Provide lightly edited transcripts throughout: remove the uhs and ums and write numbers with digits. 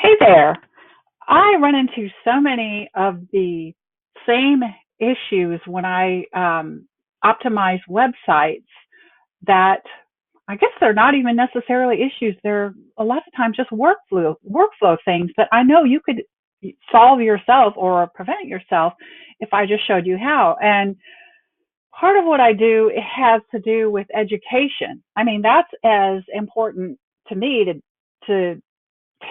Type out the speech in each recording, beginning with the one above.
Hey there. I run into so many of the same issues when I optimize websites that I guess they're not even necessarily issues. They're a lot of times just workflow things that I know you could solve yourself or prevent yourself if I just showed you how. And part of what I do it has to do with education. I mean, that's as important to me to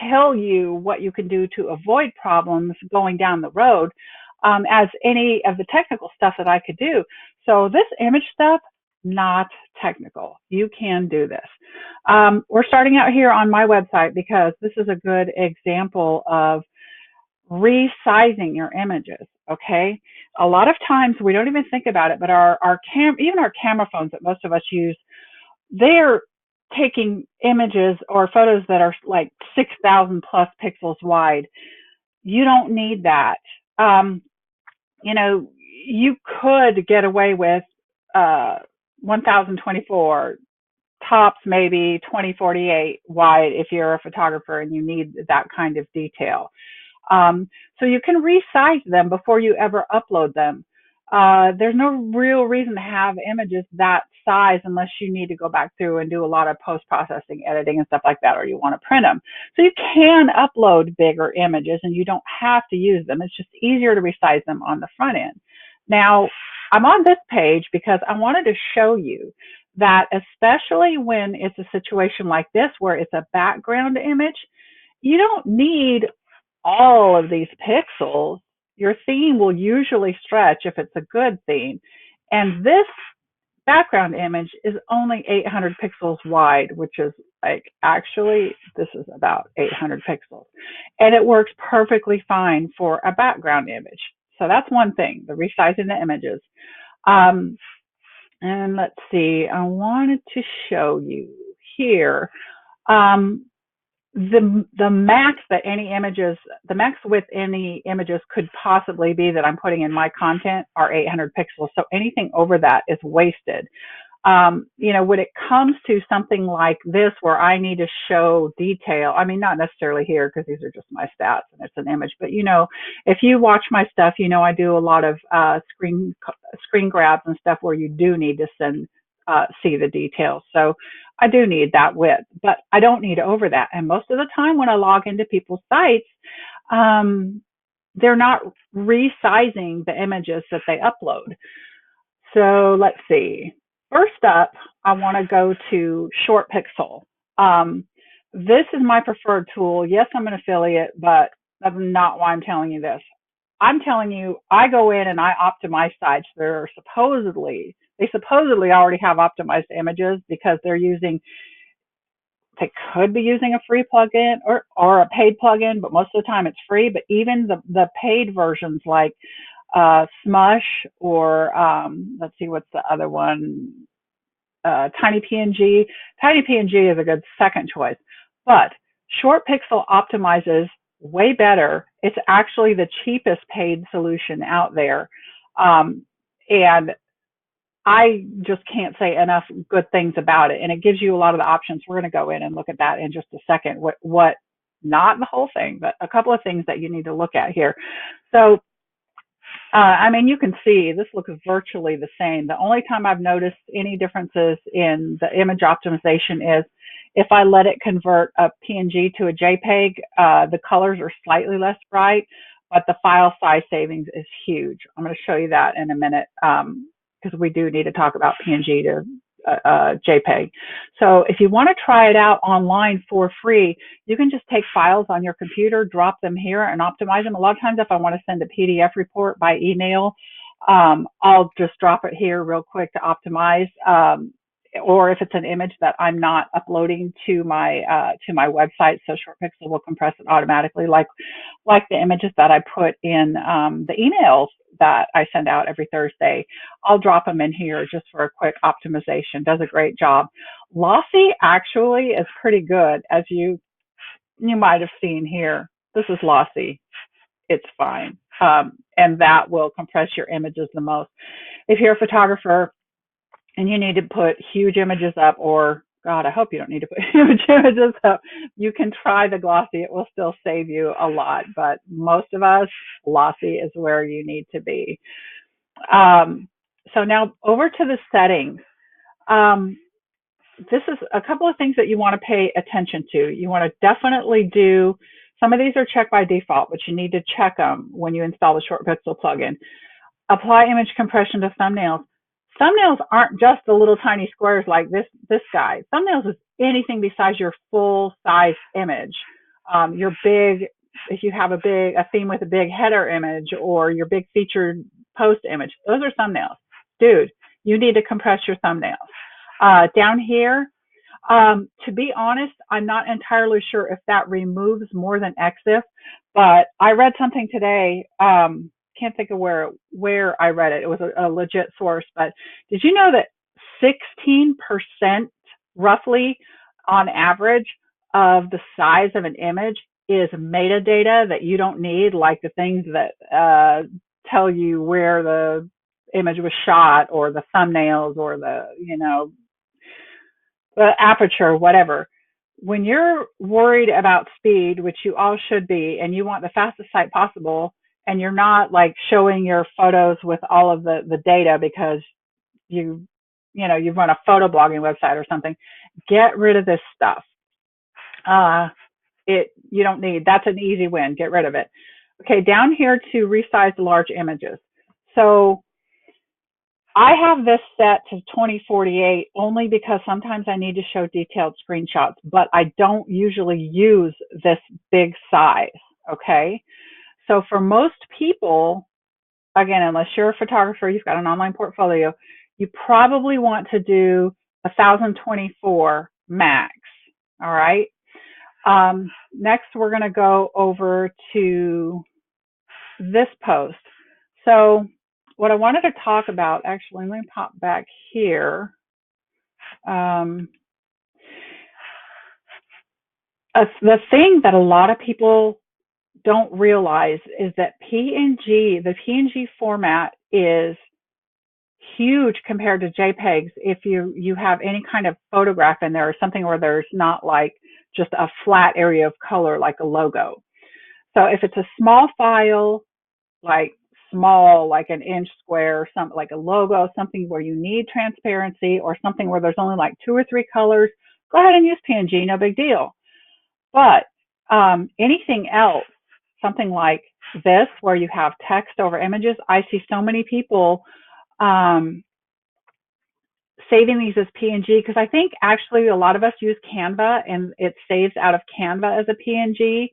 tell you what you can do to avoid problems going down the road as any of the technical stuff that I could do. So this image stuff, not technical. You can do this. We're starting out here on my website because this is a good example of resizing your images. Okay. A lot of times we don't even think about it, but even our camera phones that most of us use, they're taking images or photos that are like 6,000 plus pixels wide. You don't need that. Um, you could get away with 1024, tops maybe 2048 wide if you're a photographer and you need that kind of detail. So you can resize them before you ever upload them. There's no real reason to have images that size unless you need to go back through and do a lot of post-processing editing and stuff like that, or you want to print them. So you can upload bigger images and you don't have to use them. It's just easier to resize them on the front end. Now, I'm on this page because I wanted to show you that especially when it's a situation like this where it's a background image, you don't need all of these pixels. Your theme will usually stretch if it's a good theme. And this background image is only 800 pixels wide, which is like, actually, this is about 800 pixels. And it works perfectly fine for a background image. So that's one thing, the resizing the images. And let's see, I wanted to show you here. The max that any images, the max width any images could possibly be that I'm putting in my content are 800 pixels. So anything over that is wasted. When it comes to something like this where I need to show detail, I mean, not necessarily here because these are just my stats and it's an image, but if you watch my stuff, I do a lot of screen grabs and stuff where you do need to see the details. So I do need that width, but I don't need over that. And most of the time when I log into people's sites, they're not resizing the images that they upload. So let's see. First up, I want to go to Short Pixel. This is my preferred tool. Yes, I'm an affiliate, but that's not why I'm telling you this. I'm telling you, I go in and I optimize sites that are they supposedly already have optimized images because they could be using a free plugin or a paid plugin, but most of the time it's free. But even the paid versions like Smush or let's see, what's the other one? Tiny PNG. Tiny PNG is a good second choice, but Short Pixel optimizes way better. It's actually the cheapest paid solution out there. And I just can't say enough good things about it. And it gives you a lot of the options. We're going to go in and look at that in just a second. What, not the whole thing, but a couple of things that you need to look at here. So, you can see this looks virtually the same. The only time I've noticed any differences in the image optimization is if I let it convert a PNG to a JPEG, the colors are slightly less bright, but the file size savings is huge. I'm going to show you that in a minute because we do need to talk about PNG to JPEG. So if you want to try it out online for free, you can just take files on your computer, drop them here and optimize them. A lot of times if I want to send a PDF report by email, I'll just drop it here real quick to optimize. Or if it's an image that I'm not uploading to my website, so Short Pixel will compress it automatically, like the images that I put in the emails that I send out every Thursday. I'll drop them in here just for a quick optimization. Does a great job. Lossy actually is pretty good, as you might have seen here. This is Lossy. It's fine, and that will compress your images the most. If you're a photographer and you need to put huge images up or God, I hope you don't need to put huge images up. You can try the glossy. It will still save you a lot, but most of us, glossy is where you need to be. So now over to the settings. Um, this is a couple of things that you want to pay attention to. You want to definitely do, some of these are checked by default, but you need to check them when you install the Short Pixel plugin. Apply image compression to thumbnails. Thumbnails aren't just the little tiny squares like this guy. Thumbnails is anything besides your full size image. Your big, if you have a theme with a big header image or your big featured post image, those are thumbnails. Dude, you need to compress your thumbnails. Down here, to be honest, I'm not entirely sure if that removes more than EXIF, but I read something today. Can't think of where I read it. It was a legit source, but did you know that 16% roughly on average of the size of an image is metadata that you don't need, like the things that tell you where the image was shot or the thumbnails or the aperture, whatever. When you're worried about speed, which you all should be, and you want the fastest site possible, and you're not like showing your photos with all of the data because you run a photo blogging website or something, get rid of this stuff. You don't need, that's an easy win. Get rid of it. Okay, down here to resize large images. So I have this set to 2048 only because sometimes I need to show detailed screenshots, but I don't usually use this big size, okay? So for most people, again, unless you're a photographer, you've got an online portfolio, you probably want to do 1024 max, all right? Next, we're gonna go over to this post. So what I wanted to talk about, actually, let me pop back here. The thing that a lot of people don't realize is that the PNG format is huge compared to JPEGs if you have any kind of photograph in there or something where there's not like just a flat area of color like a logo. So if it's a small file, like small, like an inch square, or something like a logo, something where you need transparency, or something where there's only like 2 or 3 colors, go ahead and use PNG, no big deal. But anything else, something like this, where you have text over images, I see so many people saving these as PNG, because I think actually a lot of us use Canva and it saves out of Canva as a PNG.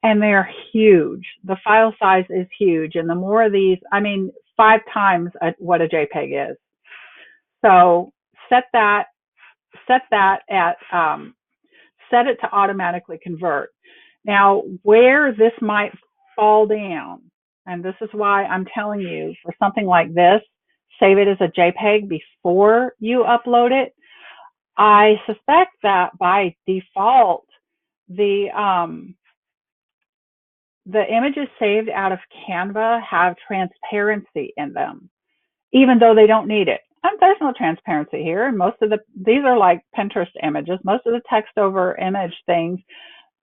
And they're huge. The file size is huge. And the more of these, 5 times what a JPEG is. So set it to automatically convert. Now, where this might fall down, and this is why I'm telling you, for something like this, save it as a JPEG before you upload it. I suspect that by default, the images saved out of Canva have transparency in them, even though they don't need it. And there's no transparency here. And these are like Pinterest images. Most of the text over image things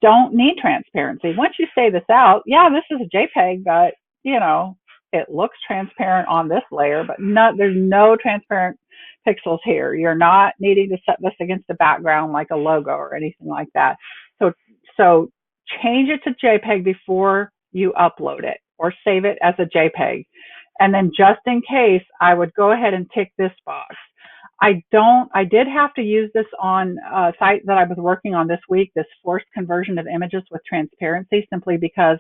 don't need transparency. Once you say this out, yeah, this is a JPEG, but it looks transparent on this layer, but there's no transparent pixels here. You're not needing to set this against a background like a logo or anything like that. So change it to JPEG before you upload it, or save it as a JPEG. And then just in case, I would go ahead and tick this box. I did have to use this on a site that I was working on this week, this forced conversion of images with transparency, simply because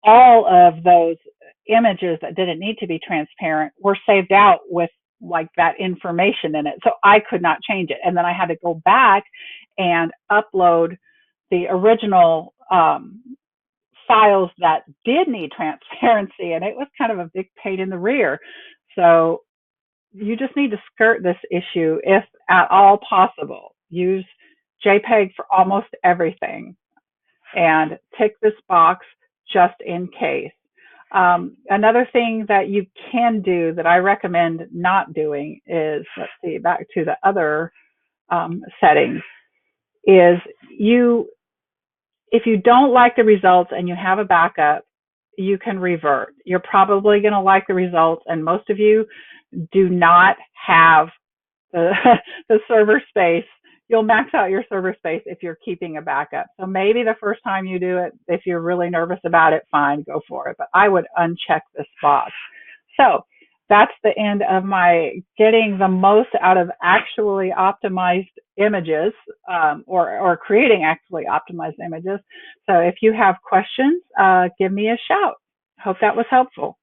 all of those images that didn't need to be transparent were saved out with like that information in it. So I could not change it. And then I had to go back and upload the original files that did need transparency. And it was kind of a big pain in the rear. So you just need to skirt this issue if at all possible. Use JPEG for almost everything and tick this box just in case. Another thing that you can do that I recommend not doing is, let's see, back to the other settings is if you don't like the results and you have a backup, you can revert. You're probably going to like the results, and most of you do not have the, the server space. You'll max out your server space if you're keeping a backup. So maybe the first time you do it, if you're really nervous about it, fine, go for it. But I would uncheck this box. So that's the end of my getting the most out of actually optimized images, or creating actually optimized images. So if you have questions, give me a shout. Hope that was helpful.